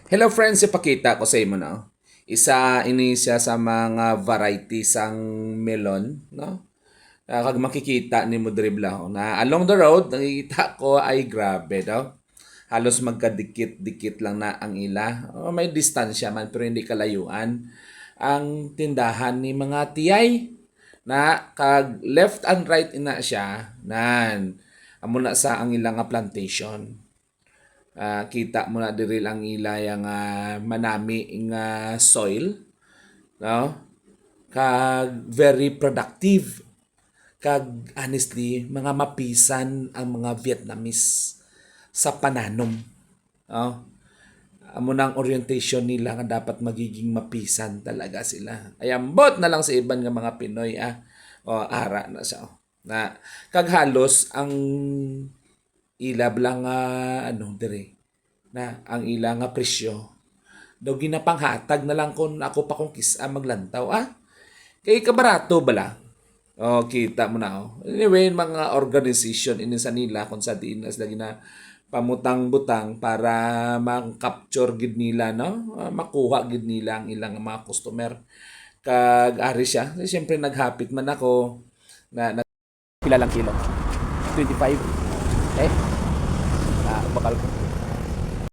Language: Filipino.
Hello friends, ipakita ko sa imo no. Isa ini siya sa mga varieties sang melon, no? Kag makikita ni mo dribla na along the road nakikita ko ay grabe daw. Halos magkadikit-dikit lang na ang ila. May distansya man pero hindi kalayuan. Ang tindahan ni mga tiyay na kag left and right ina siya nan amo na sa ang ilang nga plantation. Kita mo na diri ang ilay ang manami nga soil, no? Kag very productive. Kag honestly, mga mapisan ang mga Vietnamese sa pananom. No? Amo na ang orientation nila nga dapat magiging mapisan talaga sila. Ay ambot na lang sa iban nga mga Pinoy o ara na siya. Na kag halos ang ilab lang dire na ang ila nga presyo daw ginapanghatag na lang kung ako pa kung kisa maglantaw kay kabarato bala kita mo na anyway mga organization ini sa nila kung sa dinas lagi na pamutang-butang para ma-capture gid nila no. Makuha gid nila ang ilang mga customer kag ari siya siyempre naghapit man ako na Pila lang kilo? 25. Eh, bakal ko.